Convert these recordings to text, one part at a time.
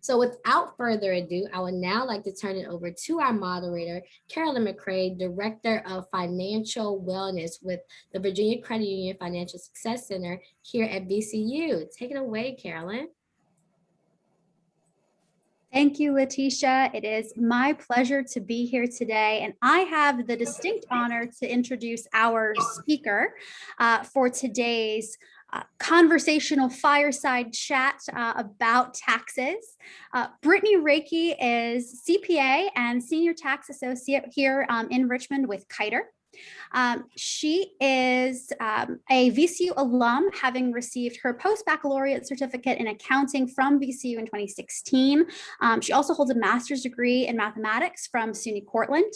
So without further ado, I would now like to turn it over to our moderator, Carolyn McCray, Director of Financial Wellness with the Virginia Credit Union Financial Success Center here at VCU. Take it away, Carolyn. Thank you, Letitia. It is my pleasure to be here today, and I have the distinct honor to introduce our speaker for today's conversational fireside chat about taxes. Brittany Reiki is CPA and Senior Tax Associate here in Richmond with Kiter. She is a VCU alum, having received her post-baccalaureate certificate in accounting from VCU in 2016. She also holds a master's degree in mathematics from SUNY Cortland.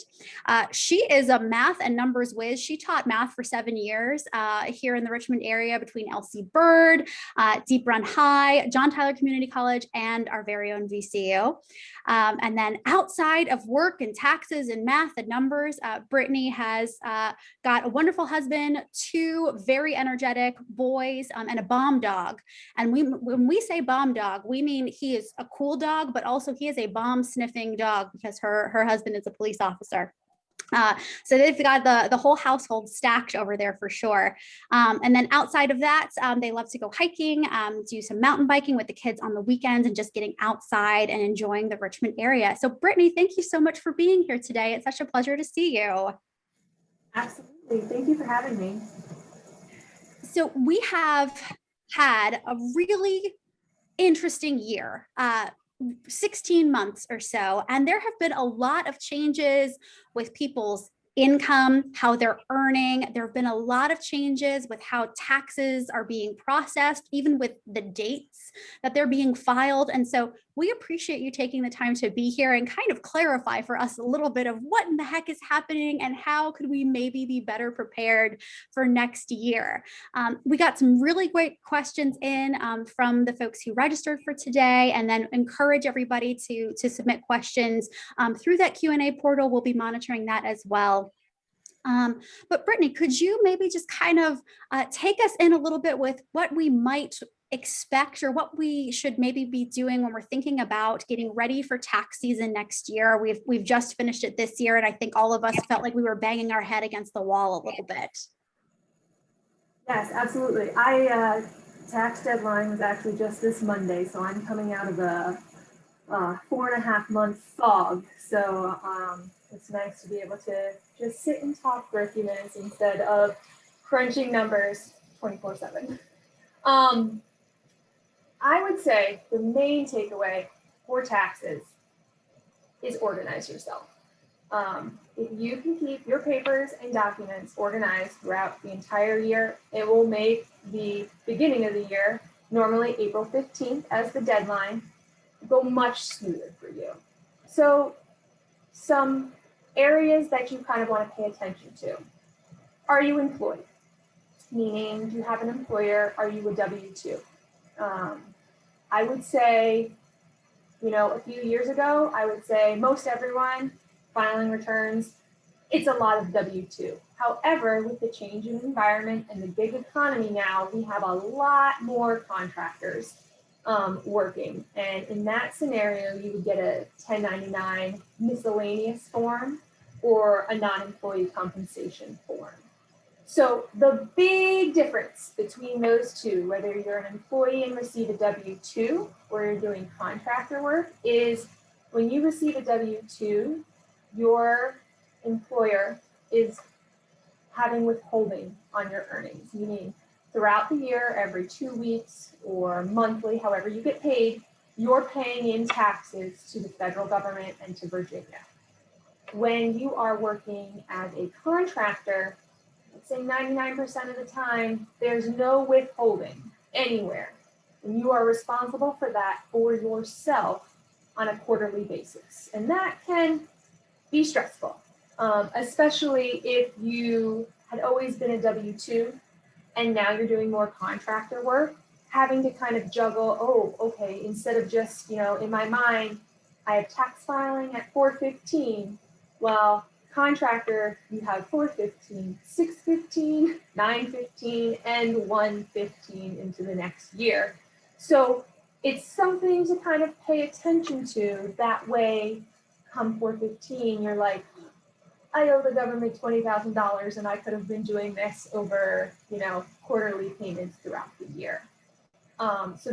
She is a math and numbers whiz. She taught math for 7 years here in the Richmond area between LC Bird, Deep Run High, John Tyler Community College, and our very own VCU. And then outside of work and taxes and math and numbers, Brittany has got a wonderful husband, 2 very energetic boys, and a bomb dog. And when we say bomb dog, we mean he is a cool dog, but also he is a bomb sniffing dog because her husband is a police officer. So they've got the whole household stacked over there for sure. And then outside of that, they love to go hiking, do some mountain biking with the kids on the weekends, and just getting outside and enjoying the Richmond area. So Brittany, thank you so much for being here today. It's such a pleasure to see you. Absolutely. Thank you for having me. So we have had a really interesting year. 16 months or so, and there have been a lot of changes with people's income, how they're earning. There have been a lot of changes with how taxes are being processed, even with the dates that they're being filed. And so we appreciate you taking the time to be here and kind of clarify for us a little bit of what in the heck is happening and how could we maybe be better prepared for next year. We got some really great questions in from the folks who registered for today, and then encourage everybody to submit questions through that Q&A portal. We'll be monitoring that as well. But Brittany, could you maybe just kind of take us in a little bit with what we might expect or what we should maybe be doing when we're thinking about getting ready for tax season next year? We've just finished it this year, and I think all of us felt like we were banging our head against the wall a little bit. Yes, absolutely. Tax deadline was actually just this Monday, so I'm coming out of a 4.5 month fog. So it's nice to be able to just sit and talk for a few minutes instead of crunching numbers 24/7. I would say the main takeaway for taxes is organize yourself. If you can keep your papers and documents organized throughout the entire year, it will make the beginning of the year, normally April 15th as the deadline, go much smoother for you. So some areas that you kind of want to pay attention to. Are you employed? Meaning, do you have an employer? Are you a W-2? I would say, a few years ago, I would say most everyone filing returns, it's a lot of W-2. However, with the change in environment and the gig economy now, we have a lot more contractors working. And in that scenario, you would get a 1099 miscellaneous form or a non-employee compensation form. So the big difference between those two, whether you're an employee and receive a W-2 or you're doing contractor work, is when you receive a W-2, your employer is having withholding on your earnings, meaning throughout the year, every 2 weeks or monthly, however you get paid, you're paying in taxes to the federal government and to Virginia. When you are working as a contractor, let's say 99% of the time, there's no withholding anywhere. And you are responsible for that for yourself on a quarterly basis. And that can be stressful, especially if you had always been a W-2 and now you're doing more contractor work, having to kind of juggle, oh, okay, instead of just, in my mind, I have tax filing at 4/15. Well, contractor, you have 4/15, 6/15, 9/15, and 1/15 into the next year. So it's something to kind of pay attention to. That way, come 4/15, you're like, I owe the government $20,000 and I could have been doing this over, quarterly payments throughout the year. So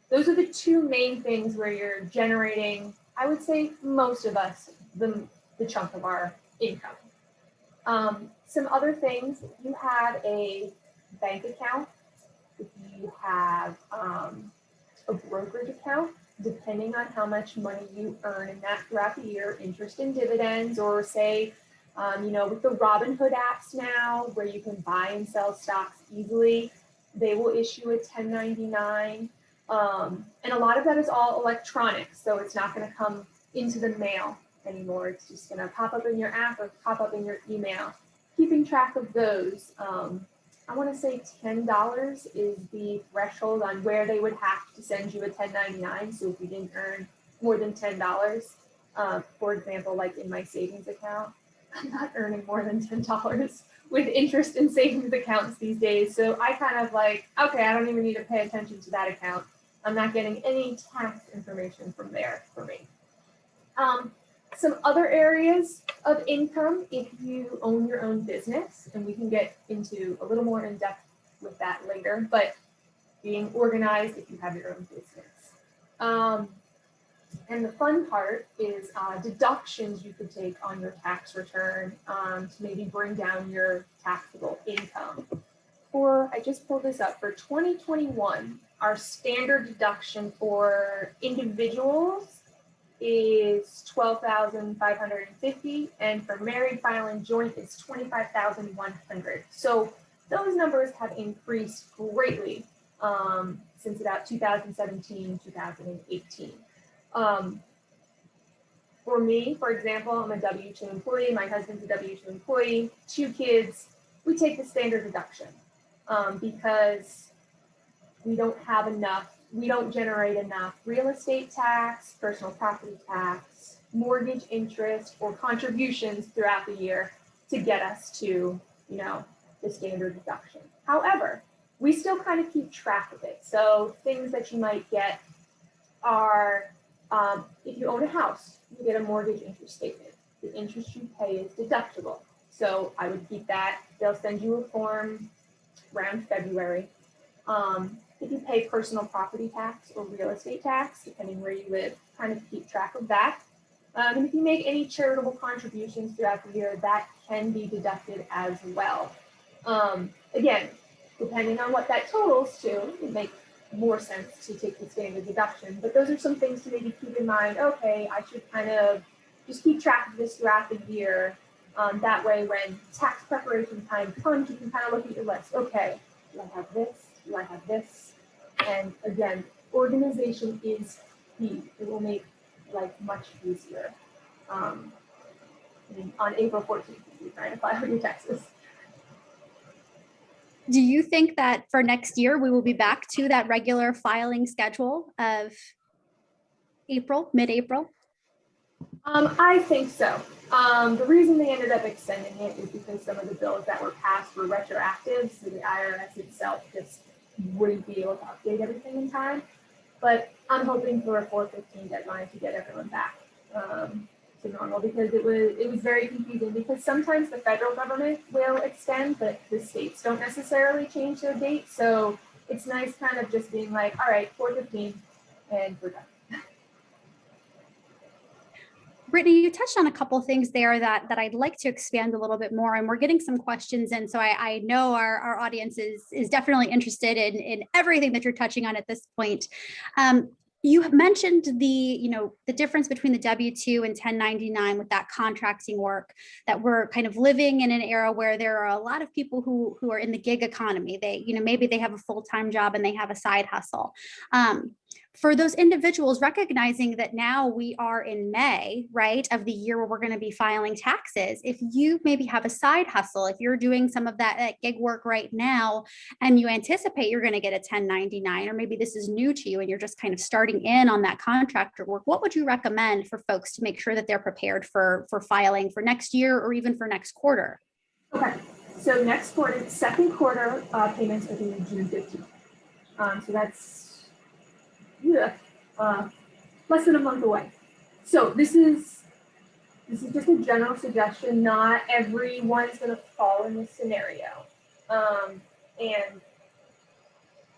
those are the two main things where you're generating, I would say most of us, the chunk of our income. Some other things, if you have a bank account, if you have a brokerage account, depending on how much money you earn in that throughout the year, interest and dividends, or say, with the Robinhood apps now, where you can buy and sell stocks easily, they will issue a 1099. And a lot of that is all electronic, so it's not going to come into the mail anymore. It's just going to pop up in your app or pop up in your email. Keeping track of those, I want to say $10 is the threshold on where they would have to send you a 1099. So if you didn't earn more than $10, for example, like in my savings account, I'm not earning more than $10 with interest in savings accounts these days. So I kind of like, okay, I don't even need to pay attention to that account. I'm not getting any tax information from there for me. Some other areas of income, if you own your own business, and we can get into a little more in depth with that later, but being organized if you have your own business. And the fun part is deductions you could take on your tax return to maybe bring down your taxable income. I just pulled this up, for 2021, our standard deduction for individuals is $12,550, and for married, filing joint is $25,100. So those numbers have increased greatly since about 2017, 2018. For me, for example, I'm a W-2 employee. My husband's a W-2 employee, 2 kids. We take the standard deduction because we don't have enough. We don't generate enough real estate tax, personal property tax, mortgage interest, or contributions throughout the year to get us to, the standard deduction. However, we still kind of keep track of it. So things that you might get are, if you own a house, you get a mortgage interest statement. The interest you pay is deductible. So I would keep that. They'll send you a form around February. If you pay personal property tax or real estate tax, depending where you live, kind of keep track of that. And if you make any charitable contributions throughout the year, that can be deducted as well. Again, depending on what that totals to, it makes more sense to take the standard deduction. But those are some things to maybe keep in mind. Okay, I should kind of just keep track of this throughout the year. That way, when tax preparation time comes, you can kind of look at your list. Okay, do I have this? Do I have this? And again, organization is key. It will make life much easier. On April 14th, you're trying to file your taxes. Do you think that for next year, we will be back to that regular filing schedule of mid-April? I think so. The reason they ended up extending it is because some of the bills that were passed were retroactive, so the IRS itself just wouldn't be able to update everything in time. But I'm hoping for a 4/15 deadline to get everyone back to normal, because it was very confusing, because sometimes the federal government will extend, but the states don't necessarily change their date. So it's nice kind of just being like, all right, 4/15 and we're done. Brittany, you touched on a couple of things there that I'd like to expand a little bit more, and we're getting some questions in. So I know our audience is definitely interested in everything that you're touching on at this point. You have mentioned the difference between the W-2 and 1099 with that contracting work, that we're kind of living in an era where there are a lot of people who are in the gig economy. They, maybe they have a full-time job and they have a side hustle. For those individuals, recognizing that now we are in May, right, of the year where we're going to be filing taxes, if you maybe have a side hustle, if you're doing some of that gig work right now, and you anticipate you're going to get a 1099, or maybe this is new to you and you're just kind of starting in on that contractor work, what would you recommend for folks to make sure that they're prepared for filing for next year or even for next quarter? Okay, so next quarter, second quarter payments are due June 15th. So that's less than a month away. So this is just a general suggestion. Not everyone is going to fall in this scenario. And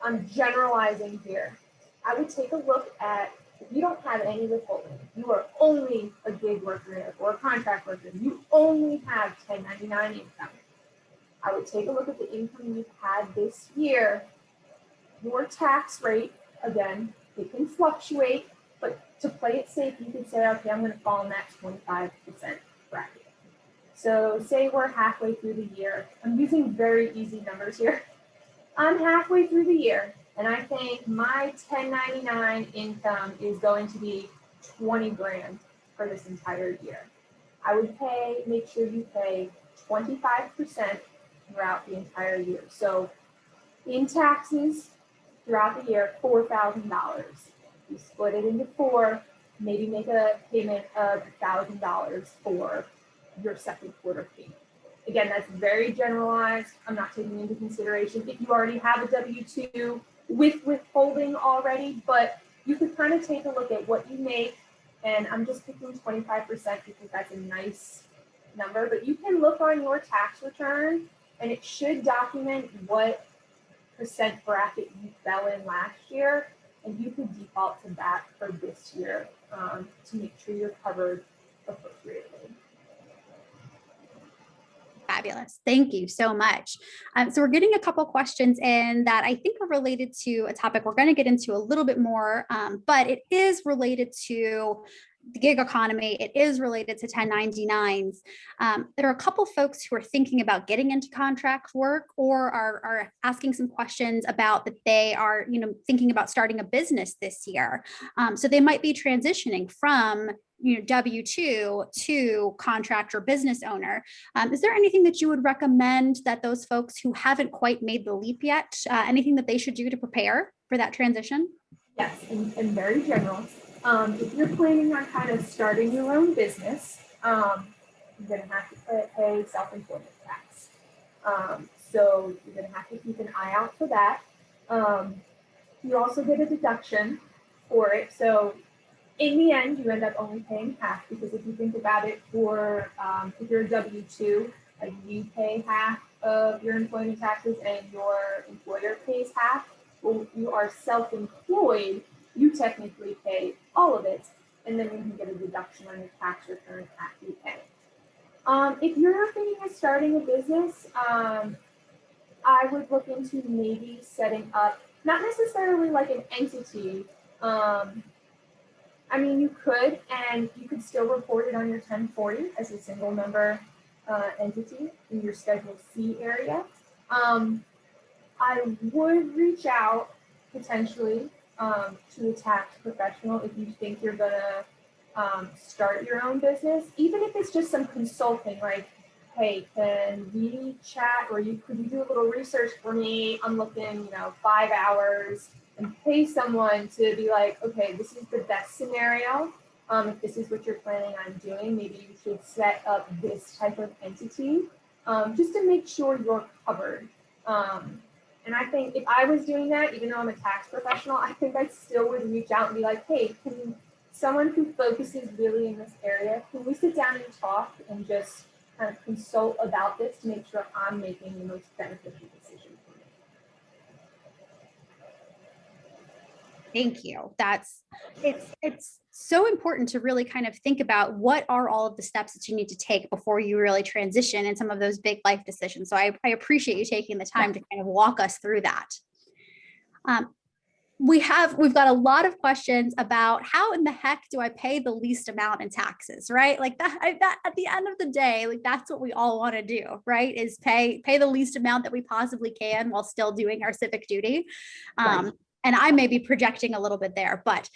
I'm generalizing here. I would take a look at, if you don't have any withholding, you are only a gig worker or a contract worker, you only have 1099 income. I would take a look at the income you've had this year. Your tax rate, again, it can fluctuate, but to play it safe, you could say, okay, I'm going to fall in that 25% bracket. So say we're halfway through the year. I'm using very easy numbers here. I'm halfway through the year, and I think my 1099 income is going to be 20 grand for this entire year. I would make sure you pay 25% throughout the entire year. So in taxes throughout the year, $4,000. You split it into four, maybe make a payment of $1,000 for your second quarter payment. Again, that's very generalized. I'm not taking into consideration if you already have a W-2 with withholding already, but you could kind of take a look at what you make, and I'm just picking 25% because that's a nice number, but you can look on your tax return and it should document what percent bracket you fell in last year, and you could default to that for this year to make sure you're covered appropriately. Fabulous. Thank you so much. So we're getting a couple questions in that I think are related to a topic we're going to get into a little bit more, but it is related to the gig economy. It is related to 1099s. There are a couple folks who are thinking about getting into contract work or are asking some questions about that they are, thinking about starting a business this year. So they might be transitioning from W-2 to contract or business owner. Is there anything that you would recommend that those folks who haven't quite made the leap yet, anything that they should do to prepare for that transition? Yes, and very general. If you're planning on kind of starting your own business, you're going to have to pay self-employment tax. So you're going to have to keep an eye out for that. You also get a deduction for it. So in the end, you end up only paying half, because if you think about it, for if you're a W-2, like you pay half of your employment taxes and your employer pays half. Well, you are self-employed, you technically pay all of it, and then you can get a deduction on your tax return at the end. If you're thinking of starting a business, I would look into maybe setting up, not necessarily like an entity. I mean, you could, and you could still report it on your 1040 as a single member entity in your Schedule C area. I would reach out potentially to a tax professional if you think you're gonna start your own business, even if it's just some consulting, like, hey, can we chat, or could you do a little research for me? I'm looking, 5 hours, and pay someone to be like, okay, this is the best scenario. If this is what you're planning on doing, maybe you should set up this type of entity just to make sure you're covered. And I think if I was doing that, even though I'm a tax professional, I think I still would reach out and be like, hey, can someone who focuses really in this area, can we sit down and talk and just kind of consult about this to make sure I'm making the most beneficial decision for me? Thank you. It's so important to really kind of think about what are all of the steps that you need to take before you really transition in some of those big life decisions. So I appreciate you taking the time to kind of walk us through that. We've got a lot of questions about how in the heck do I pay the least amount in taxes, right? Like that at the end of the day, like that's what we all want to do, right? Is pay the least amount that we possibly can while still doing our civic duty. Right. And I may be projecting a little bit there, but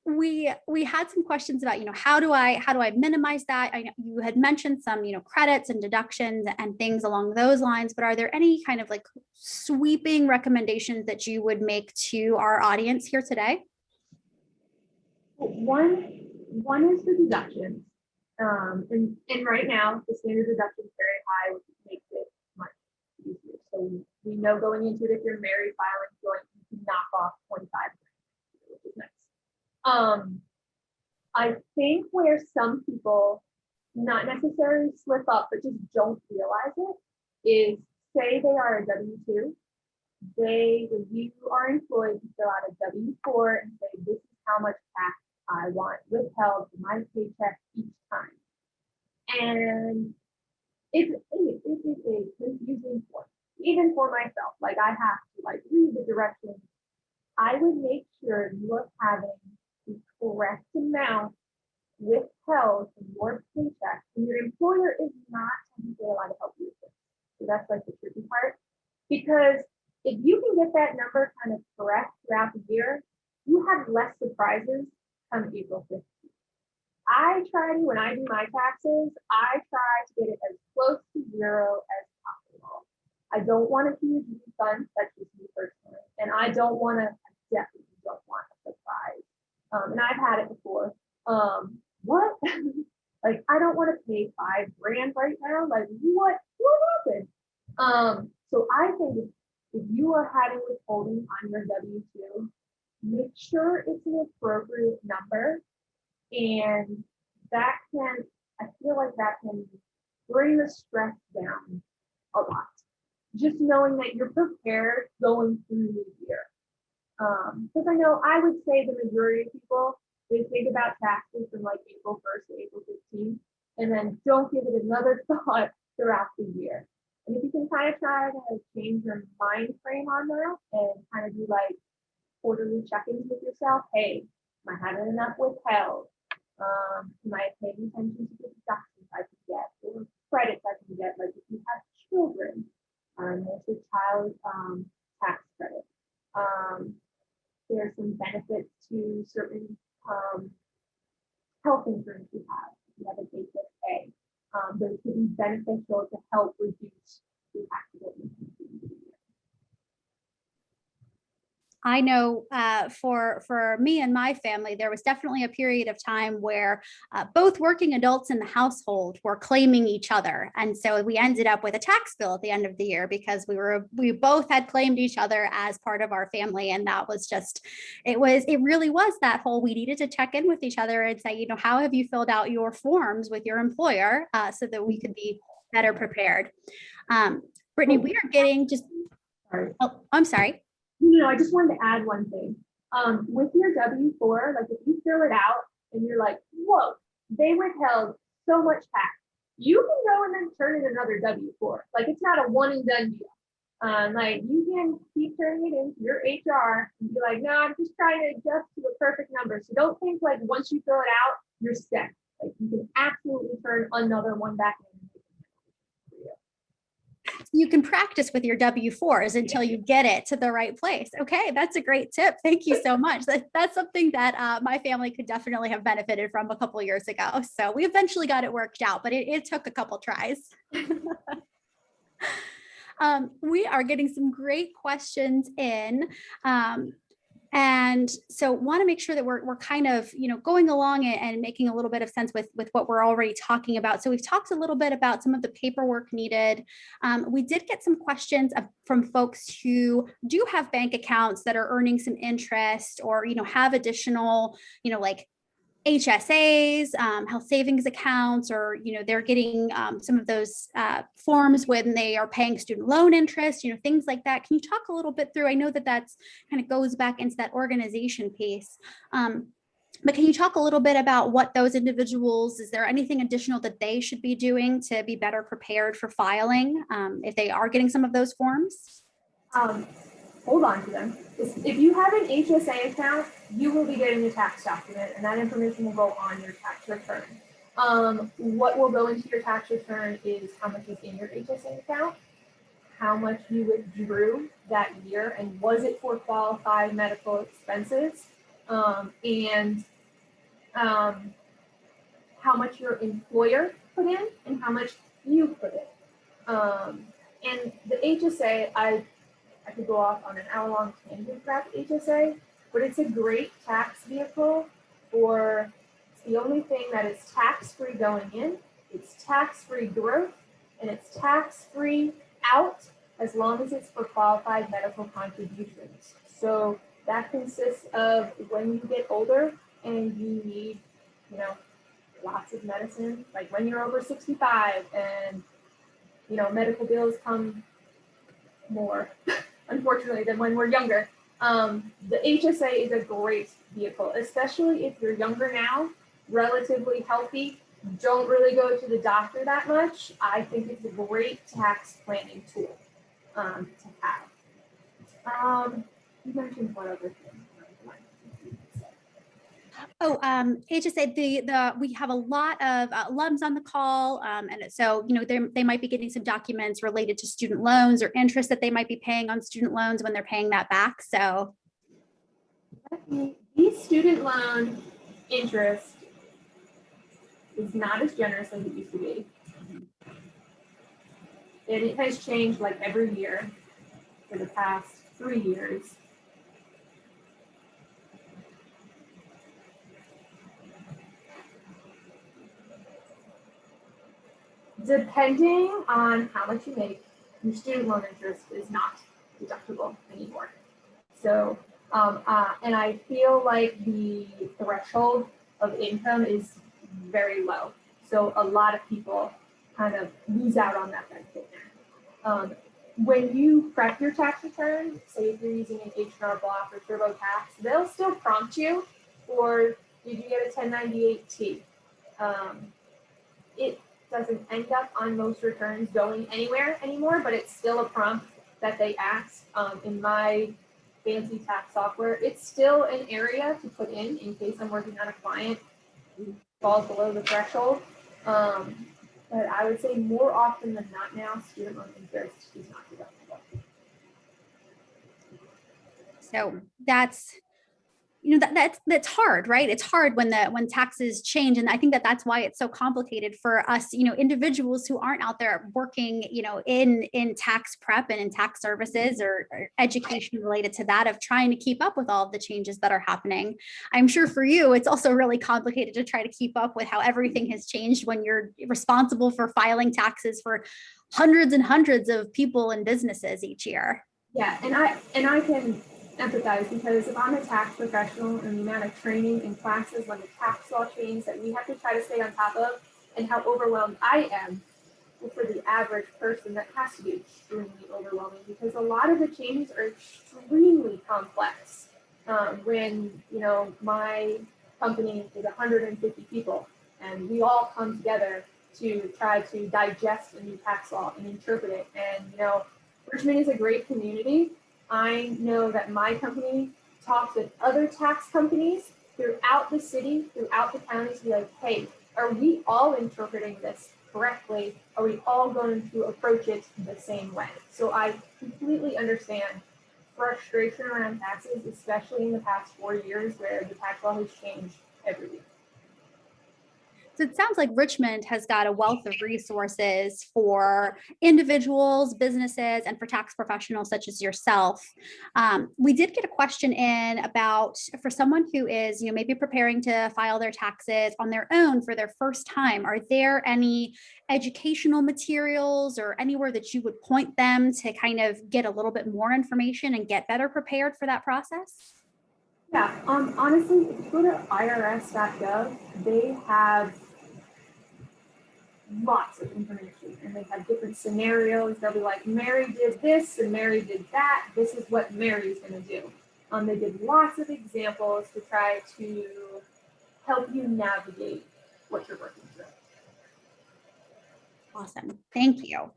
we had some questions about, how do I minimize that? I know you had mentioned some, credits and deductions and things along those lines, but are there any kind of like sweeping recommendations that you would make to our audience here today? One is the deductions. And right now the standard deduction is very high, which makes it much easier. So we know going into it, if you're married filing joint, you can knock off 25%. I think where some people not necessarily slip up, but just don't realize it, is say they are a W-2. When you are employed, you fill out a W-4 and say, this is how much tax I want withheld from my paycheck each time. And it is a confusing form, even for myself. Like, I have to read the directions. I would make sure you are having the correct amount withheld from your paycheck, and your employer is not technically allowed to help you with this. So that's the tricky part, because if you can get that number kind of correct throughout the year, you have less surprises come April 15th. When I do my taxes, I try to get it as close to zero as possible. I don't want a huge refund, that's just me personally, and I definitely don't want a surprise. And I've had it before. What? I don't want to pay $5,000 right now. What happened? So I think if you are having withholding on your W-2, make sure it's an appropriate number, and I feel like that can bring the stress down a lot. Just knowing that you're prepared going through the year. Because I would say the majority of people, they think about taxes from April 1st to April 15th, and then don't give it another thought throughout the year. And if you can kind of try to change your mind frame on that and kind of do quarterly check-ins with yourself. Hey, am I having enough withheld? Am I paying attention to the deductions I can get or credits I can get? If you have children, there's a child tax credit. There's some benefits to certain health insurance you have. If you have an HSA, those could be beneficial to help reduce the taxable income. I know for me and my family, there was definitely a period of time where both working adults in the household were claiming each other. And so we ended up with a tax bill at the end of the year because we both had claimed each other as part of our family. And that was it really was that whole, we needed to check in with each other and say, how have you filled out your forms with your employer so that we could be better prepared. Brittany, we are getting Sorry. Oh, I'm sorry. I just wanted to add one thing. With your W-4, if you fill it out and you're whoa, they withheld so much tax, you can go and then turn in another W-4. It's not a one and done deal. You can keep turning it into your HR and be no, I'm just trying to adjust to the perfect number. So don't think once you fill it out, you're set. You can absolutely turn another one back in. You can practice with your W-4s until you get it to the right place. Okay, that's a great tip. Thank you so much. That's something that my family could definitely have benefited from a couple of years ago. So we eventually got it worked out, but it took a couple tries. We are getting some great questions in. And so want to make sure that we're kind of, going along and making a little bit of sense with what we're already talking about. So we've talked a little bit about some of the paperwork needed. We did get some questions from folks who do have bank accounts that are earning some interest or, have additional, HSAs, health savings accounts, or, they're getting some of those forms when they are paying student loan interest, things like that. Can you talk a little bit through, I know that's kind of goes back into that organization piece, but can you talk a little bit about what those individuals, is there anything additional that they should be doing to be better prepared for filing if they are getting some of those forms? Hold on to them. If you have an HSA account, you will be getting a tax document, and that information will go on your tax return. What will go into your tax return is how much is in your HSA account, how much you withdrew that year, and was it for qualified medical expenses, and how much your employer put in and how much you put in. And the HSA, I could go off on an hour-long tangent about HSA, but it's a great tax vehicle it's the only thing that is tax-free going in, it's tax-free growth, and it's tax-free out as long as it's for qualified medical contributions. So that consists of when you get older, and you need, you know, lots of medicine, like when you're over 65 and, you know, medical bills come more, unfortunately, than when we're younger. The HSA is a great vehicle, especially if you're younger now, relatively healthy, don't really go to the doctor that much. I think it's a great tax planning tool to have. You mentioned one other thing. Oh, HSA, we have a lot of alums on the call. And so, you know, they might be getting some documents related to student loans or interest that they might be paying on student loans when they're paying that back. So the student loan interest is not as generous as it used to be. And it has changed like every year for the past 3 years. Depending on how much you make, your student loan interest is not deductible anymore. So, and I feel like the threshold of income is very low. So a lot of people kind of lose out on that benefit now. When you prep your tax return, say if you're using an H&R Block or TurboTax, they'll still prompt you, or did you get a 1098-T? It doesn't end up on most returns going anywhere anymore, but it's still a prompt that they ask. In my fancy tax software, it's still an area to put in case I'm working on a client who falls below the threshold. But I would say more often than not now, student loan interest is not deductible. So that's, you know, that's hard, right? It's hard when taxes change. And I think that's why it's so complicated for us, you know, individuals who aren't out there working, you know, in tax prep and in tax services or education related to that, of trying to keep up with all of the changes that are happening. I'm sure for you, it's also really complicated to try to keep up with how everything has changed when you're responsible for filing taxes for hundreds and hundreds of people and businesses each year. Yeah, and I can empathize, because if I'm a tax professional and the amount of training and classes like the tax law change that we have to try to stay on top of, and how overwhelmed I am, well, for the average person, that has to be extremely overwhelming, because a lot of the changes are extremely complex. When, you know, my company is 150 people and we all come together to try to digest a new tax law and interpret it. And, you know, Richmond is a great community. I know that my company talks with other tax companies throughout the city, throughout the county, to be like, hey, are we all interpreting this correctly? Are we all going to approach it the same way? So I completely understand frustration around taxes, especially in the past 4 years where the tax law has changed every week. So it sounds like Richmond has got a wealth of resources for individuals, businesses, and for tax professionals such as yourself. We did get a question in about, for someone who is, you know, maybe preparing to file their taxes on their own for their first time, are there any educational materials or anywhere that you would point them to kind of get a little bit more information and get better prepared for that process? Yeah, honestly, if you go to irs.gov, they have lots of information, and they have different scenarios. They'll be like, Mary did this and Mary did that. This is what Mary's going to do. They did lots of examples to try to help you navigate what you're working through. Awesome. Thank you.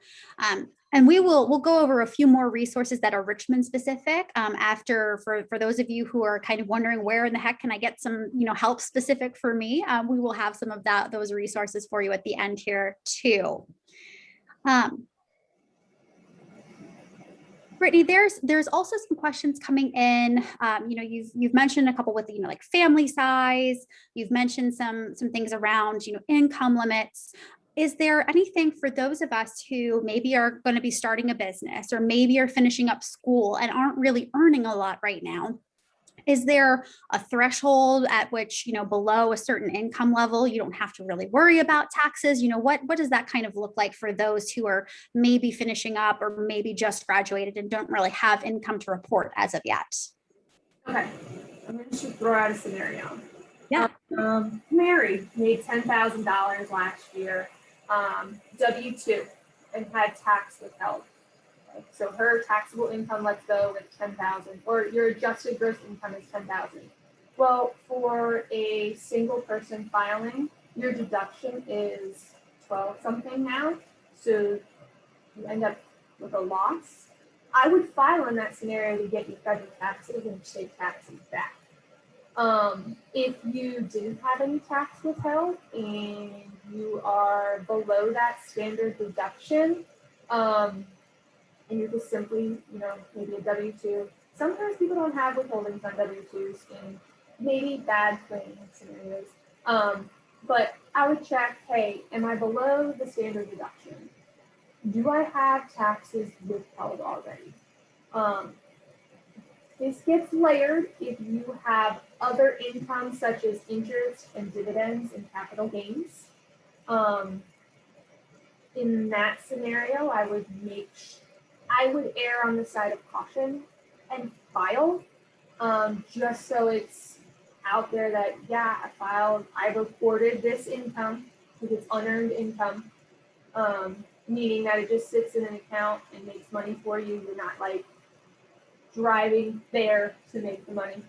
And we'll go over a few more resources that are Richmond specific after, for those of you who are kind of wondering where in the heck can I get some, you know, help specific for me. We will have some of those resources for you at the end here too. Brittany, there's also some questions coming in. You know, you've mentioned a couple with, you know, like family size. You've mentioned some things around, you know, income limits. Is there anything for those of us who maybe are going to be starting a business or maybe are finishing up school and aren't really earning a lot right now? Is there a threshold at which, you know, below a certain income level, you don't have to really worry about taxes? You know, what does that kind of look like for those who are maybe finishing up or maybe just graduated and don't really have income to report as of yet? Okay, I'm going to throw out a scenario. Yeah. Mary made $10,000 last year, W-2, and had tax withheld. So her taxable income, let's go with 10,000, or your adjusted gross income is 10,000. Well, for a single person filing, your deduction is 12 something now. So you end up with a loss. I would file in that scenario to get your federal taxes and state taxes back. If you didn't have any tax withheld and you are below that standard deduction, and you're just simply, maybe a W-2. Sometimes people don't have withholdings on W-2s in maybe bad planning scenarios. But I would check, hey, am I below the standard deduction? Do I have taxes withheld already? This gets layered if you have other income such as interest and dividends and capital gains. In that scenario, I would err on the side of caution and file, just so it's out there that, yeah, I reported this income because it's unearned income, meaning that it just sits in an account and makes money for you. You're not like driving there to make the money.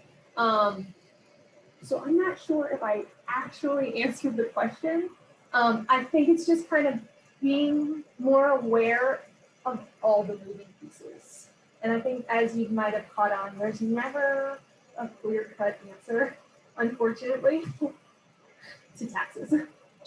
So I'm not sure if I actually answered the question. I think it's just kind of being more aware of all the moving pieces. And I think, as you might have caught on, there's never a clear-cut answer, unfortunately, to taxes.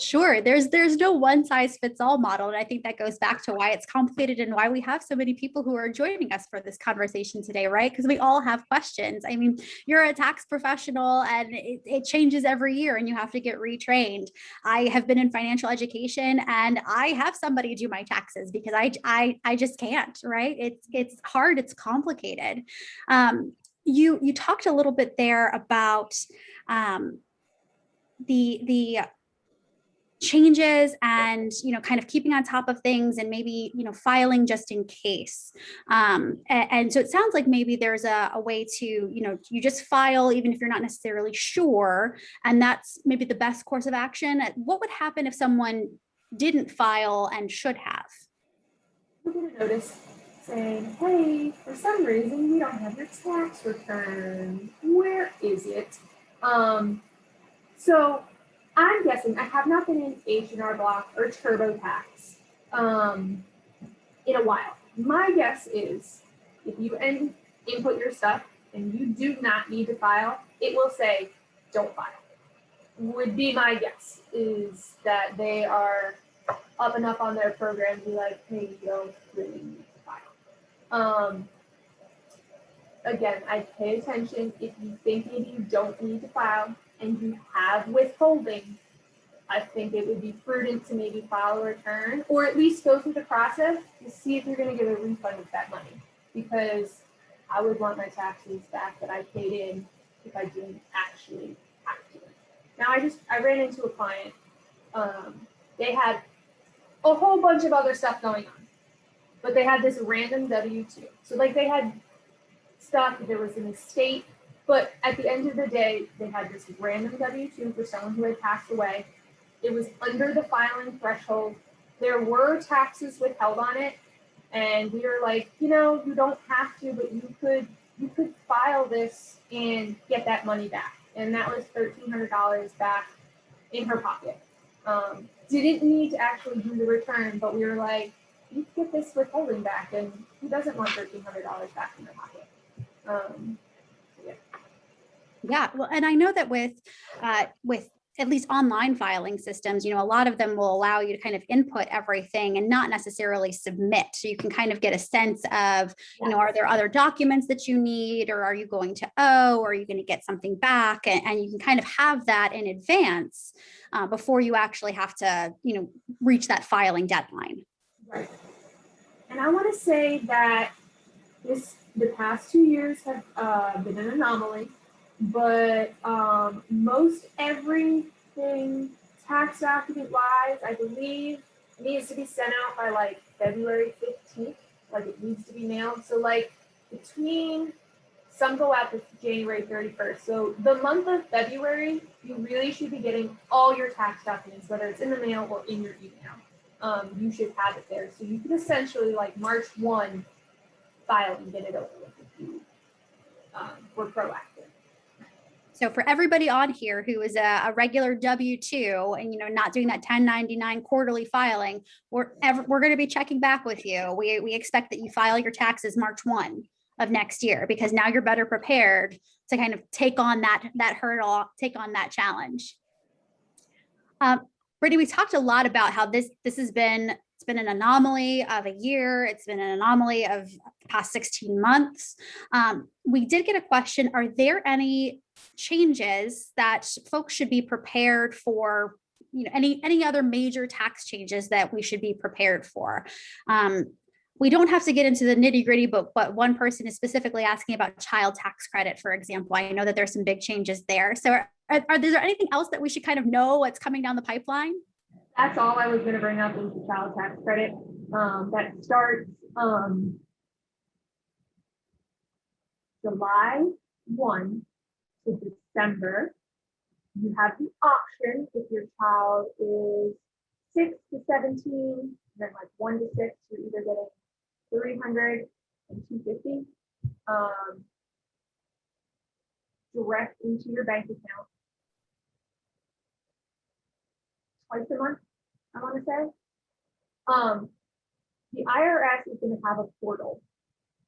Sure. There's no one size fits all model. And I think that goes back to why it's complicated and why we have so many people who are joining us for this conversation today, right? Because we all have questions. I mean, you're a tax professional and it changes every year and you have to get retrained. I have been in financial education and I have somebody do my taxes because I just can't, right? It's hard, it's complicated. You talked a little bit there about the changes and, kind of keeping on top of things and maybe, filing just in case. And so it sounds like maybe there's a way to, you just file even if you're not necessarily sure. And that's maybe the best course of action. What would happen if someone didn't file and should have? You get a notice saying, hey, for some reason you don't have your tax return. Where is it? So I'm guessing, I have not been in H&R Block or TurboTax in a while. My guess is if you input your stuff and you do not need to file, it will say, don't file. Would be my guess, is that they are up and up on their program to be like, hey, you don't really need to file. Again, I'd pay attention if you think maybe you don't need to file and you have withholding. I think it would be prudent to maybe file a return or at least go through the process to see if you're going to get a refund of that money, because I would want my taxes back that I paid in if I didn't actually have to. Now, I ran into a client. They had a whole bunch of other stuff going on, but they had this random W-2. So like they had stuff, there was an estate, but at the end of the day, they had this random W-2 for someone who had passed away. It was under the filing threshold. There were taxes withheld on it. And we were like, you don't have to, but you could file this and get that money back. And that was $1,300 back in her pocket. Didn't need to actually do the return, but we were like, you can get this withholding back, and who doesn't want $1,300 back in their pocket? Yeah, well, and I know that with at least online filing systems, a lot of them will allow you to kind of input everything and not necessarily submit. So you can kind of get a sense of, are there other documents that you need, or are you going to owe, or are you going to get something back? And you can kind of have that in advance before you actually have to, reach that filing deadline. Right. And I want to say that the past 2 years have been an anomaly. But most everything tax document wise, I believe, needs to be sent out by like February 15th. Like it needs to be mailed. So like between some go out this January 31st. So the month of February, you really should be getting all your tax documents, whether it's in the mail or in your email. You should have it there. So you can essentially like March 1 file and get it over with if you were proactive. So for everybody on here who is a regular W-2 and, not doing that 1099 quarterly filing, we're going to be checking back with you. We expect that you file your taxes March 1 of next year, because now you're better prepared to kind of take on that hurdle, take on that challenge. Brittany, we talked a lot about how this has been, it's been an anomaly of a year. It's been an anomaly of the past 16 months. We did get a question. Are there any changes that folks should be prepared for? Any other major tax changes that we should be prepared for? We don't have to get into the nitty gritty, but one person is specifically asking about child tax credit, for example. I know that there's some big changes there. So are there anything else that we should kind of know what's coming down the pipeline? That's all I was going to bring up is the child tax credit. That starts July 1 to December. You have the option if your child is 6 to 17, then like 1 to 6, you're either getting 300 and 250 direct into your bank account twice a month, I want to say. The IRS is going to have a portal,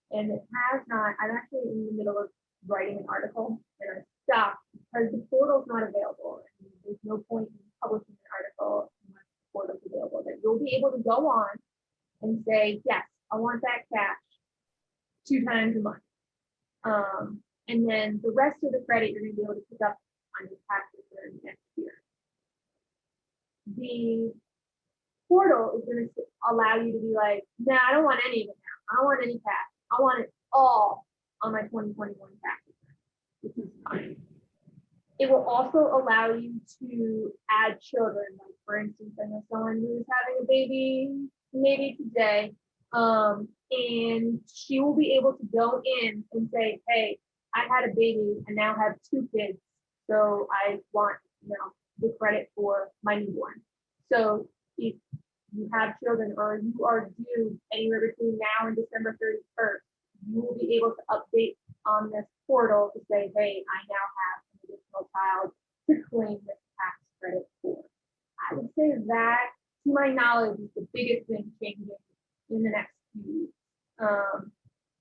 and it has not. I'm actually in the middle of writing an article, and I stopped because the portal is not available. And there's no point in publishing an article unless the portal is available. That you'll be able to go on and say, yes, I want that cash 2 times a month. And then the rest of the credit you're going to be able to pick up on your tax return next year. The portal is going to allow you to be like, nah, I don't want any of it now. I don't want any cash. I want it all on my 2021 tax return, which is fine. It will also allow you to add children. Like for instance, I know someone who's having a baby maybe today, and she will be able to go in and say, hey, I had a baby and now have 2 kids, so I want the credit for my newborn. So if you have children or you are due anywhere between now and December 31st, you will be able to update on this portal to say, hey, I now have an additional child to claim this tax credit for. I would say that, to my knowledge, is the biggest thing changing in the next few weeks.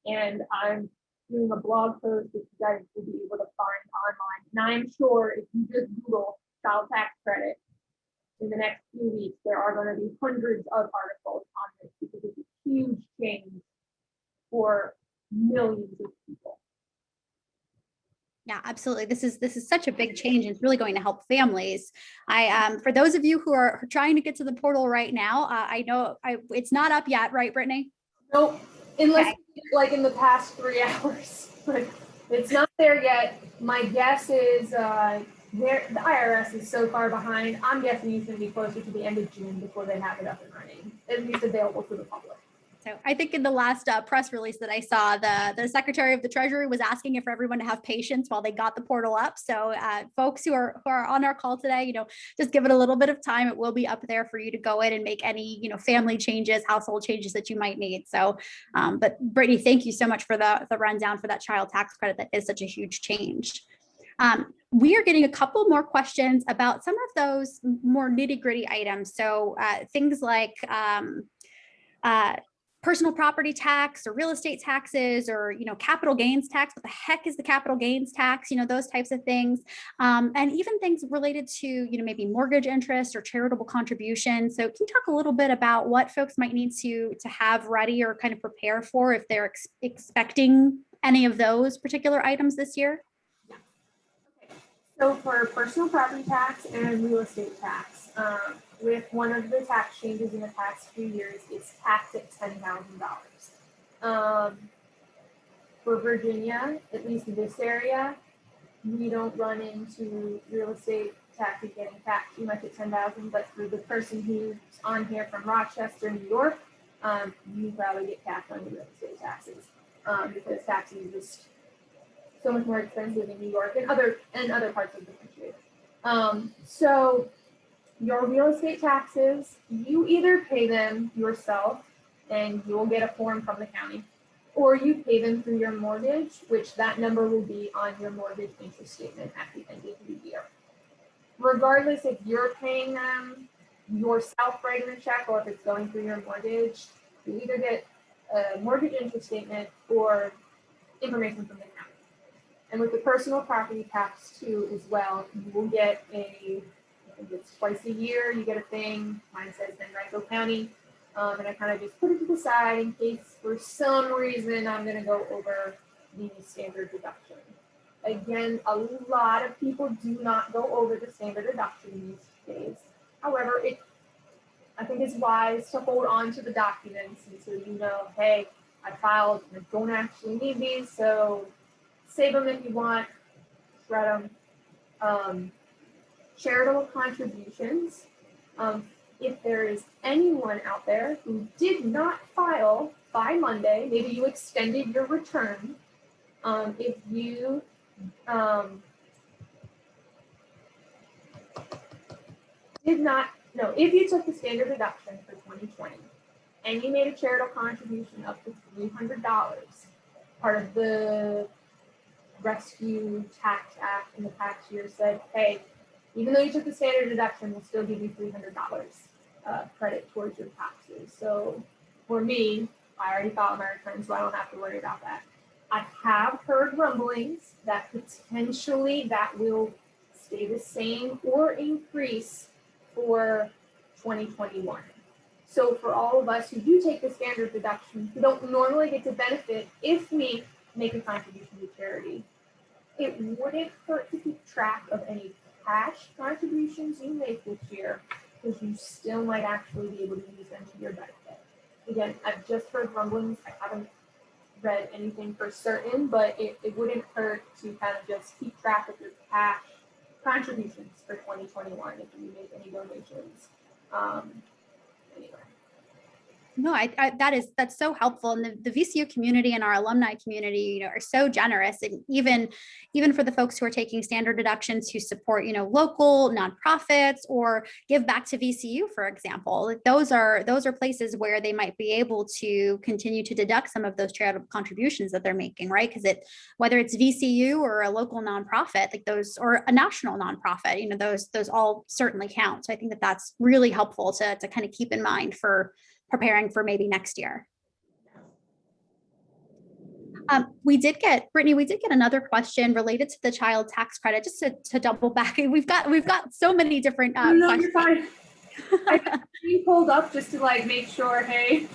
And I'm doing a blog post that you guys will be able to find online. And I'm sure if you just Google child tax credit in the next few weeks, there are going to be hundreds of articles on this because it's a huge change for millions of people. Yeah, absolutely. This is such a big change. It's really going to help families. For those of you who are trying to get to the portal right now, I know it's not up yet, right, Brittany? Nope, unless like in the past 3 hours. Like, it's not there yet. My guess is the IRS is so far behind. I'm guessing it's going to be closer to the end of June before they have it up and running, at least available to the public. So I think in the last press release that I saw, the Secretary of the Treasury was asking for everyone to have patience while they got the portal up. So folks who are on our call today, just give it a little bit of time. It will be up there for you to go in and make any, family changes, household changes that you might need. So, but Brittany, thank you so much for the rundown for that child tax credit. That is such a huge change. We are getting a couple more questions about some of those more nitty-gritty items. So things like personal property tax or real estate taxes or, capital gains tax. What the heck is the capital gains tax? Those types of things. And even things related to, maybe mortgage interest or charitable contributions. So can you talk a little bit about what folks might need to have ready or kind of prepare for if they're expecting any of those particular items this year? So for personal property tax and real estate tax, with one of the tax changes in the past few years, it's taxed at $10,000. For Virginia, at least in this area, we don't run into real estate taxes getting taxed too much at $10,000, but for the person who's on here from Rochester, New York, you probably get taxed on the real estate taxes because taxes just so much more expensive in New York and other parts of the country. So your real estate taxes, you either pay them yourself and you will get a form from the county, or you pay them through your mortgage, which that number will be on your mortgage interest statement at the end of the year. Regardless if you're paying them yourself writing a check or if it's going through your mortgage, you either get a mortgage interest statement or information from the county. And with the personal property tax too as well, you will get I think it's twice a year, you get a thing. Mine says Rango County. And I kind of just put it to the side in case for some reason I'm going to go over the standard deduction. Again, a lot of people do not go over the standard deduction these days. However, I think it's wise to hold on to the documents until you know, hey, I filed and I don't actually need these, so save them if you want, shred them. Charitable contributions. If there is anyone out there who did not file by Monday, maybe you extended your return. If you if you took the standard deduction for 2020 and you made a charitable contribution up to $300, part of the Rescue Tax Act in the tax year said, hey, even though you took the standard deduction, we'll still give you $300 credit towards your taxes. So for me, I already filed my return, so I don't have to worry about that. I have heard rumblings that potentially that will stay the same or increase for 2021. So for all of us who do take the standard deduction, who don't normally get to benefit if we make a contribution to charity, it wouldn't hurt to keep track of any cash contributions you make this year, because you still might actually be able to use them to your benefit. Again, I've just heard rumblings. I haven't read anything for certain, but it wouldn't hurt to kind of just keep track of your cash contributions for 2021 if you make any donations. Anyway. No, that's so helpful. And the VCU community and our alumni community, are so generous. And even for the folks who are taking standard deductions who support, local nonprofits or give back to VCU, for example, those are places where they might be able to continue to deduct some of those charitable contributions that they're making, right? Because whether it's VCU or a local nonprofit, like those, or a national nonprofit, those all certainly count. So I think that's really helpful to kind of keep in mind for preparing for maybe next year. Brittany, we did get another question related to the child tax credit, just to double back. We've got so many different no, questions. You're fine. I pulled up just to make sure, hey.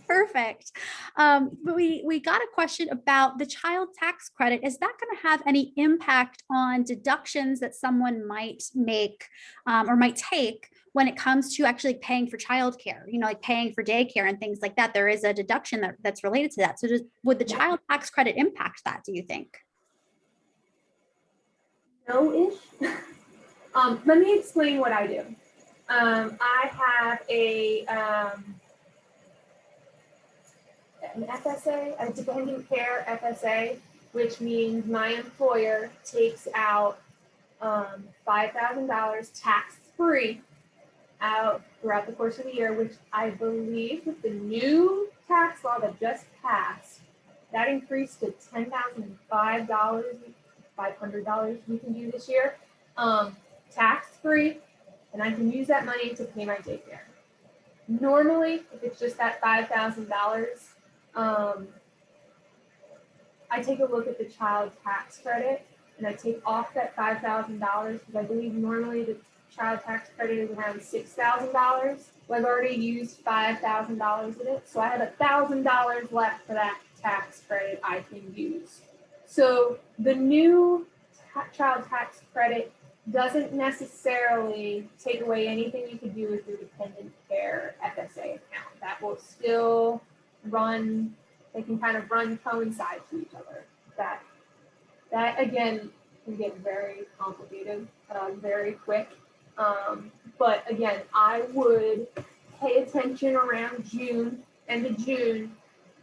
Perfect. But we got a question about the child tax credit. Is that going to have any impact on deductions that someone might make or might take when it comes to actually paying for childcare, like paying for daycare and things like that? There is a deduction that's related to that. So would the child tax credit impact that, do you think? No-ish. Let me explain what I do. I have an FSA, a dependent care FSA, which means my employer takes out $5,000 tax-free out throughout the course of the year, which I believe with the new tax law that just passed, that increased to $10,005 you can do this year, tax-free, and I can use that money to pay my daycare. Normally, if it's just that $5,000, I take a look at the child tax credit and I take off that $5,000 because I believe normally the child tax credit is around $6,000. Well, I've already used $5,000 in it, so I have $1,000 left for that tax credit I can use. So the new child tax credit doesn't necessarily take away anything you could do with your dependent care FSA account. That will still run, they can kind of coincide to each other. That again can get very complicated very quick. But again, I would pay attention around end of June,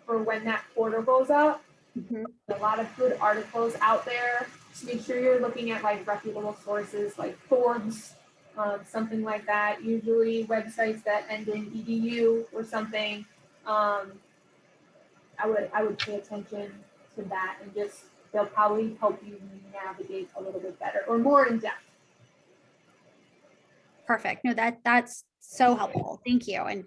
for when that portal goes up, Mhm. A lot of good articles out there. Just make sure you're looking at like reputable sources like Forbes, something like that. Usually websites that end in edu or something. I would pay attention to that, and just they'll probably help you navigate a little bit better or more in depth. Perfect. No, that's so helpful. Thank you. And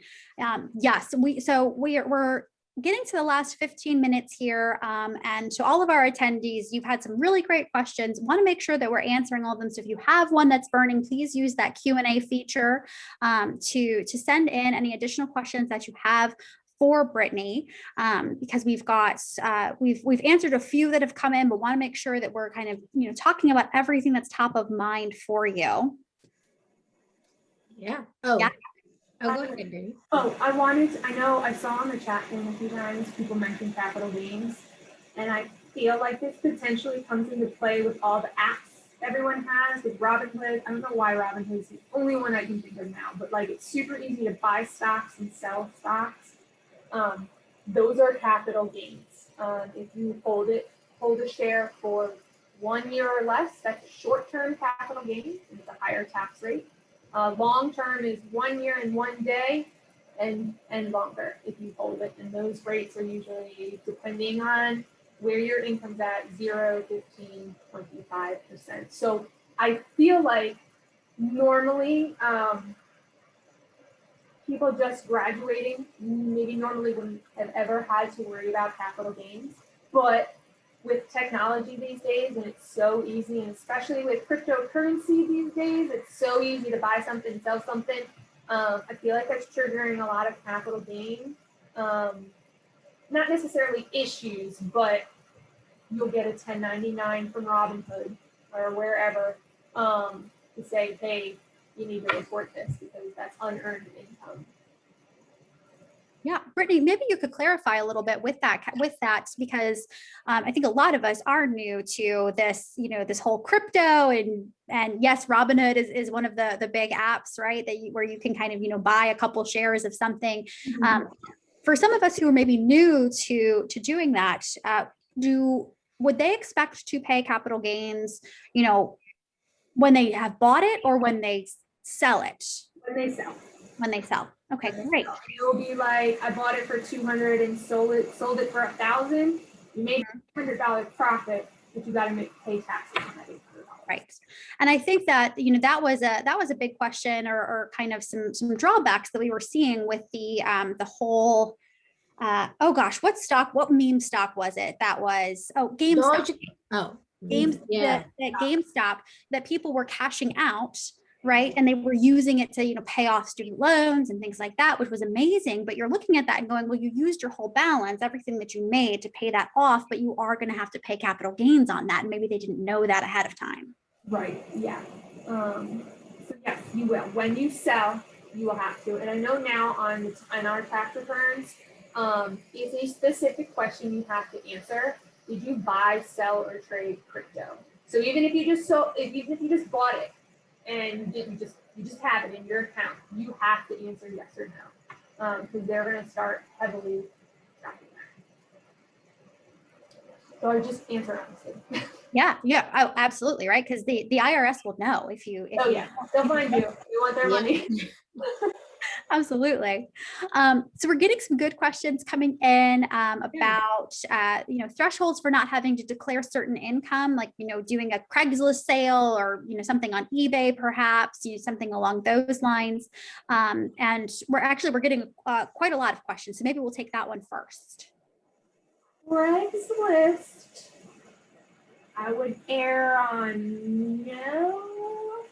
yes, we're getting to the last 15 minutes here. And to all of our attendees, you've had some really great questions. Want to make sure that we're answering all of them. So if you have one that's burning, please use that Q&A feature to send in any additional questions that you have for Brittany, because we've answered a few that have come in, but want to make sure that we're kind of talking about everything that's top of mind for you. Yeah. Oh, Yeah. Oh, go ahead, Brittany. I know I saw on the chat room a few times people mention capital gains, and I feel like this potentially comes into play with all the apps everyone has with Robinhood. I don't know why Robinhood is the only one I can think of now, but like it's super easy to buy stocks and sell stocks. Those are capital gains. If you hold a share for 1 year or less, that's a short-term capital gain, and it's a higher tax rate. Long-term is 1 year and 1 day and longer if you hold it. And those rates are usually, depending on where your income's at, 0, 15, 25%. So I feel like normally people just graduating maybe normally wouldn't have ever had to worry about capital gains. But with technology these days, and it's so easy, and especially with cryptocurrency these days, it's so easy to buy something, sell something. I feel like that's triggering a lot of capital gain. Not necessarily issues, but you'll get a 1099 from Robinhood or wherever to say, hey, you need to report this because that's unearned income. Yeah, Brittany, maybe you could clarify a little bit with that, because I think a lot of us are new to this, this whole crypto, and yes, Robinhood is one of the big apps, right? Where you can kind of, buy a couple shares of something. Mm-hmm. For some of us who are maybe new to doing that, would they expect to pay capital gains, when they have bought it or when they sell it? When they sell. Okay, great. It'll be like, I bought it for 200 and sold it for 1,000. You made $100 profit, but you got to pay taxes on that $800. Right. And I think that, that was a big question, or kind of some drawbacks that we were seeing with the whole, oh gosh, what meme stock was it? That was, GameStop. GameStop, that people were cashing out, right? And they were using it to, pay off student loans and things like that, which was amazing. But you're looking at that and going, well, you used your whole balance, everything that you made, to pay that off, but you are going to have to pay capital gains on that. And maybe they didn't know that ahead of time. Right. Yeah. So yes, you will. When you sell, you will have to. And I know now on our tax returns, it's a specific question you have to answer. Did you buy, sell, or trade crypto? So even if you just bought it and you just have it in your account, you have to answer yes or no, because they're going to start heavily tracking that. So I just answer honestly. Yeah, oh, absolutely, right? Because the IRS will know if you. Yeah, they'll find you. You want their money. Absolutely. So we're getting some good questions coming in about, thresholds for not having to declare certain income, like, doing a Craigslist sale or, something on eBay, perhaps, something along those lines. And we're getting quite a lot of questions. So maybe we'll take that one first. Craigslist. I would err on no.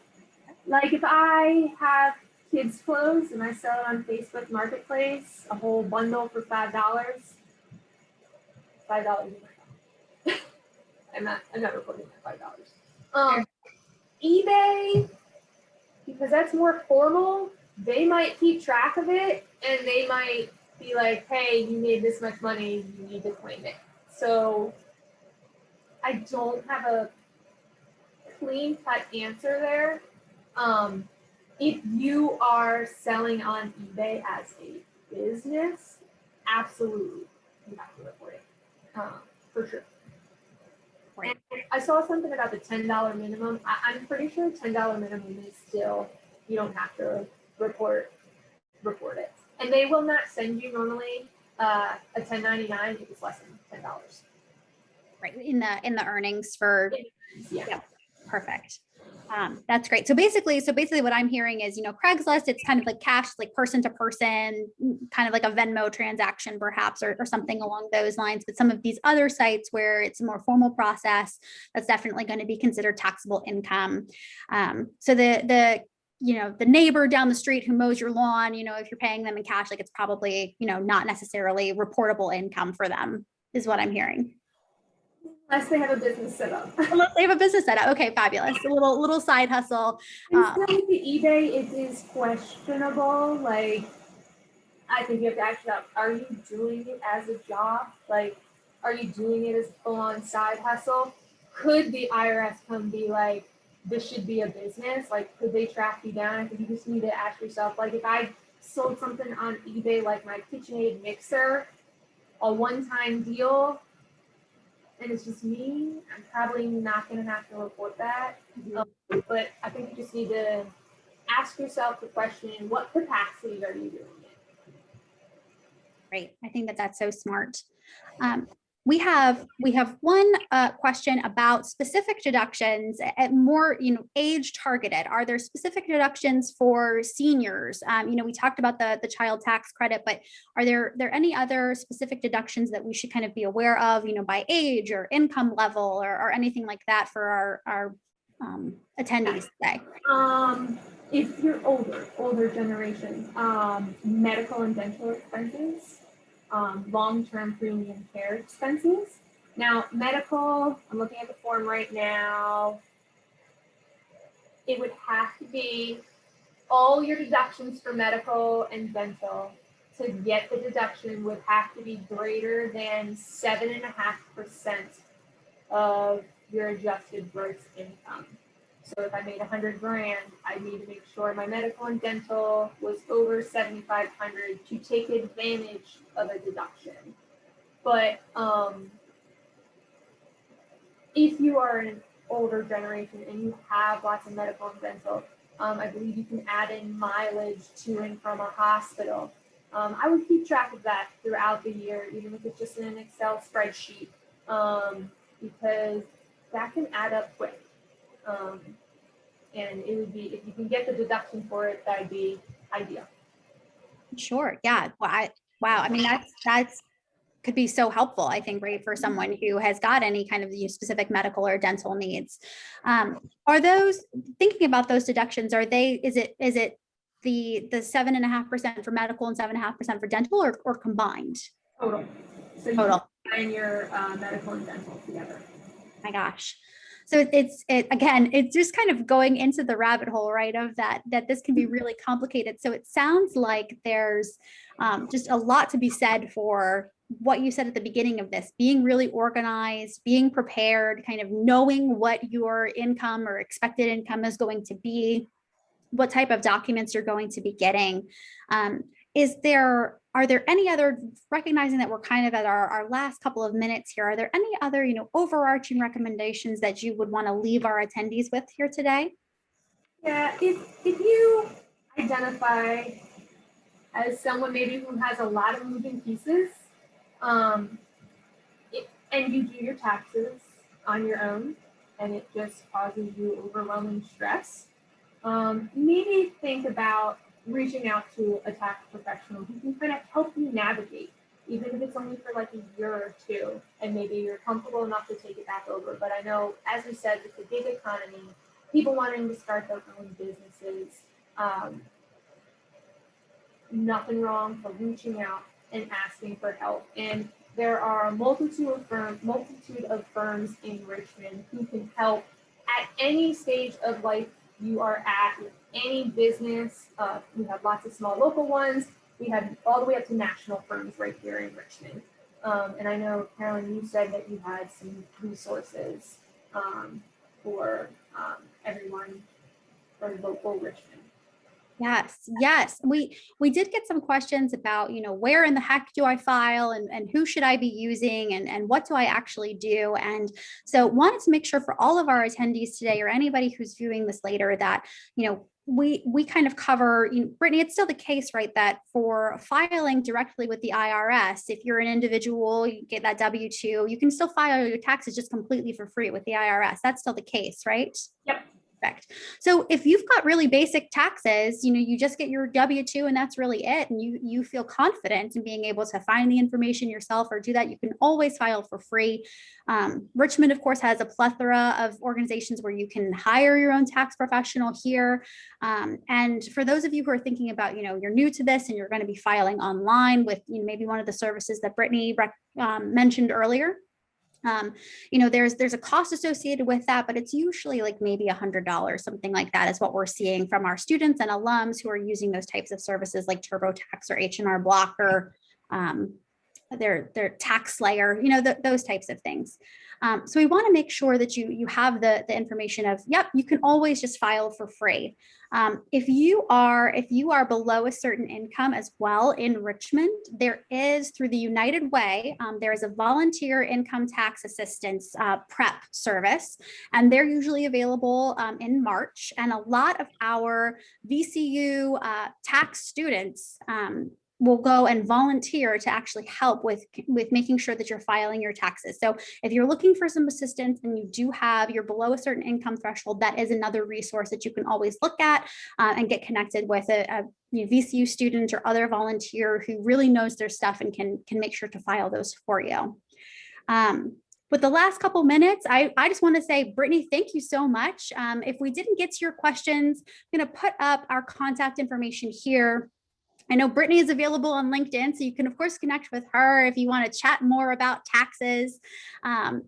Like if I have kids' clothes and I sell it on Facebook Marketplace, a whole bundle for $5. $5. I'm not reporting that $5. eBay, because that's more formal, they might keep track of it and they might be like, hey, you made this much money, you need to claim it. So I don't have a clean cut answer there. If you are selling on eBay as a business, absolutely, you have to report it. for sure. Right. And I saw something about the $10 minimum. I'm pretty sure $10 minimum is still, you don't have to report it. And they will not send you normally a 1099 if it's less than $10. Right. In the earnings for, Yeah. yeah, perfect. That's great. So basically what I'm hearing is, Craigslist, it's kind of like cash, like person to person, kind of like a Venmo transaction perhaps, or something along those lines. But some of these other sites where it's a more formal process, that's definitely going to be considered taxable income. So the neighbor down the street who mows your lawn, if you're paying them in cash, like it's probably, not necessarily reportable income for them, is what I'm hearing. Unless they have a business set up. Unless they have a business setup. Okay, fabulous. A little side hustle. And still with the eBay, it is questionable. Like, I think you have to ask yourself, are you doing it as a job? Like, are you doing it as a full-on side hustle? Could the IRS come be like, this should be a business? Like, could they track you down? I think you just need to ask yourself, like, if I sold something on eBay, like my KitchenAid mixer, a one-time deal, and it's just me, I'm probably not going to have to report that. But I think you just need to ask yourself the question, in what capacity are you doing it? Great. I think that's so smart. We have one question about specific deductions at more, age targeted. Are there specific deductions for seniors? We talked about the child tax credit, but are there any other specific deductions that we should kind of be aware of, by age or income level or anything like that for our attendees today? If you're older generation, medical and dental expenses, long-term premium care expenses. Now, medical, I'm looking at the form right now. It would have to be all your deductions for medical and dental to get the deduction would have to be greater than 7.5% of your adjusted gross income. So if I made 100 grand, I need to make sure my medical and dental was over 7,500 to take advantage of a deduction. But if you are an older generation and you have lots of medical and dental, I believe you can add in mileage to and from a hospital. I would keep track of that throughout the year, even if it's just in an Excel spreadsheet, because that can add up quick. And it would be, if you can get the deduction for it, that'd be ideal. Sure. Yeah. Wow. I mean, that's could be so helpful, I think, right, for someone who has got any kind of specific medical or dental needs. Are those, thinking about those deductions, is it the 7.5% for medical and 7.5% for dental, or combined? Total. So you Total. combine your medical and dental together. My gosh. So it's just kind of going into the rabbit hole, right, of that this can be really complicated. So it sounds like there's just a lot to be said for what you said at the beginning of this, being really organized, being prepared, kind of knowing what your income or expected income is going to be, what type of documents you're going to be getting. Are there any other, recognizing that we're kind of at our last couple of minutes here, are there any other, overarching recommendations that you would want to leave our attendees with here today? Yeah, if you identify as someone maybe who has a lot of moving pieces, and you do your taxes on your own, and it just causes you overwhelming stress, maybe think about reaching out to a tax professional who can kind of help you navigate, even if it's only for like a year or two, and maybe you're comfortable enough to take it back over. But I know, as we said, with the gig economy, people wanting to start their own businesses, nothing wrong for reaching out and asking for help. And there are a multitude of firms in Richmond who can help at any stage of life you are at with any business. We have lots of small local ones. We have all the way up to national firms right here in Richmond. And I know, Carolyn, you said that you had some resources for everyone for local Richmond. Yes, yes. We did get some questions about, where in the heck do I file and who should I be using and what do I actually do? And so wanted to make sure for all of our attendees today or anybody who's viewing this later that, we kind of cover, Brittany, it's still the case, right, that for filing directly with the IRS, if you're an individual, you get that W-2, you can still file your taxes just completely for free with the IRS. That's still the case, right? Yep. Perfect. So if you've got really basic taxes, you just get your W-2 and that's really it. And you feel confident in being able to find the information yourself or do that, you can always file for free. Richmond, of course, has a plethora of organizations where you can hire your own tax professional here. And for those of you who are thinking about, you're new to this and you're going to be filing online with maybe one of the services that Brittany mentioned earlier. There's a cost associated with that, but it's usually like maybe $100, something like that is what we're seeing from our students and alums who are using those types of services like TurboTax or H&R Block or their tax slayer, those types of things. So we want to make sure that you have the information of, yep, you can always just file for free. If you are below a certain income as well in Richmond, there is through the United Way, there is a volunteer income tax assistance prep service, and they're usually available in March. And a lot of our VCU tax students will go and volunteer to actually help with making sure that you're filing your taxes. So if you're looking for some assistance and you're below a certain income threshold, that is another resource that you can always look at and get connected with a VCU student or other volunteer who really knows their stuff and can make sure to file those for you. With the last couple minutes, I just want to say, Brittany, thank you so much. If we didn't get to your questions, I'm going to put up our contact information here. I know Brittany is available on LinkedIn, so you can, of course, connect with her if you want to chat more about taxes.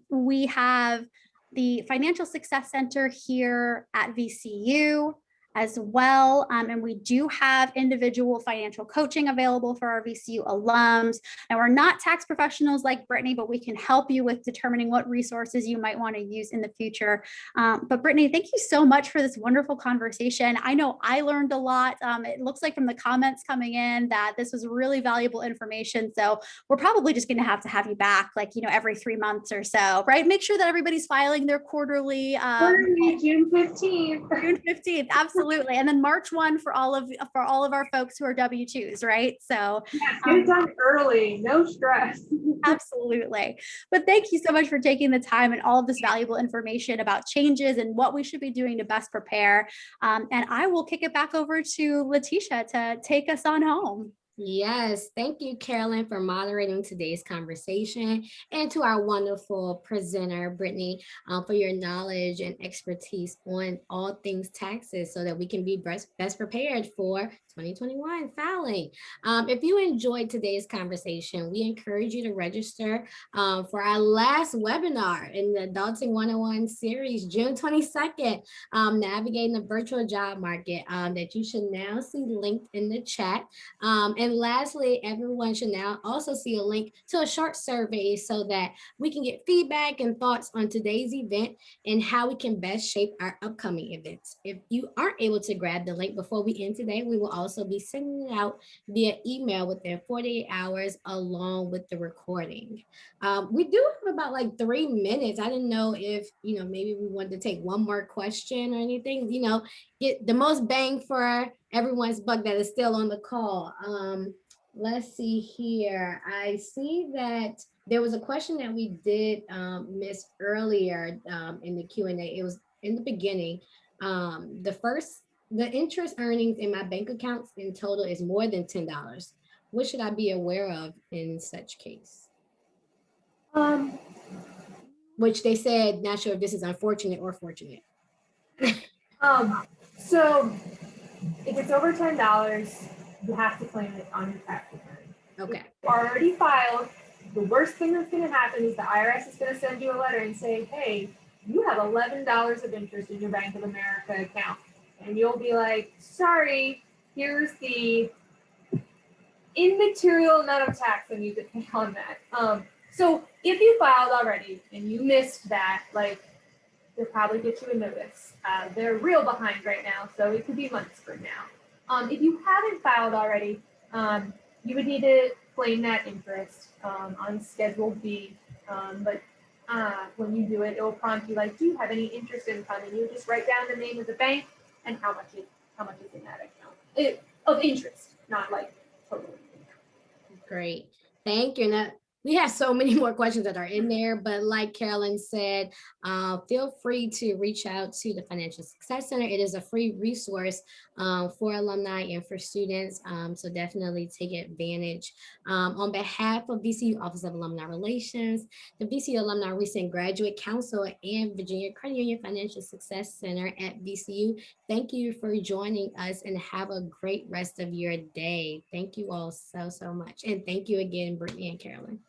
We have the Financial Success Center here at VCU as well. And we do have individual financial coaching available for our VCU alums. And we're not tax professionals like Brittany, but we can help you with determining what resources you might want to use in the future. But Brittany, thank you so much for this wonderful conversation. I know I learned a lot. It looks like from the comments coming in that this was really valuable information. So we're probably just going to have you back like, every 3 months or so, right? Make sure that everybody's filing their quarterly. June 15th. June 15th, absolutely. And then March 1 for all of our folks who are W-2s, right? So yes, get it done early, no stress. Absolutely. But thank you so much for taking the time and all of this valuable information about changes and what we should be doing to best prepare. And I will kick it back over to Letitia to take us on home. Yes, thank you, Carolyn, for moderating today's conversation, and to our wonderful presenter, Brittany, for your knowledge and expertise on all things taxes so that we can be best prepared for 2021 filing. If you enjoyed today's conversation, we encourage you to register for our last webinar in the Adulting 101 series, June 22nd, navigating the virtual job market, that you should now see linked in the chat. And lastly, everyone should now also see a link to a short survey so that we can get feedback and thoughts on today's event and how we can best shape our upcoming events. If you aren't able to grab the link before we end today, we will also be sending it out via email within 48 hours along with the recording. We do have about like 3 minutes. I didn't know if, maybe we wanted to take one more question or anything, get the most bang for everyone's buck that is still on the call. Let's see here. I see that there was a question that we did miss earlier in the Q&A. It was in the beginning. The interest earnings in my bank accounts in total is more than $10. What should I be aware of in such case? Which they said, not sure if this is unfortunate or fortunate. So if it's over $10, you have to claim it on your tax return. Okay. If you already filed, the worst thing that's going to happen is the IRS is going to send you a letter and say, hey, you have $11 of interest in your Bank of America account. And you'll be like, sorry, here's the immaterial amount of tax I need to pay on that. So if you filed already and you missed that, they'll probably get you a notice. They're real behind right now, so it could be months from now. If you haven't filed already, you would need to claim that interest on Schedule B. But when you do it, it will prompt you like, do you have any interest income? And you just write down the name of the bank and how much is in that account of interest, not like total. Great. Thank you. Now, we have so many more questions that are in there, but like Carolyn said, feel free to reach out to the Financial Success Center. It is a free resource for alumni and for students, so definitely take advantage. On behalf of VCU Office of Alumni Relations, the VCU Alumni Recent Graduate Council, and Virginia Credit Union Financial Success Center at VCU, thank you for joining us and have a great rest of your day. Thank you all so much. And thank you again, Brittany and Carolyn.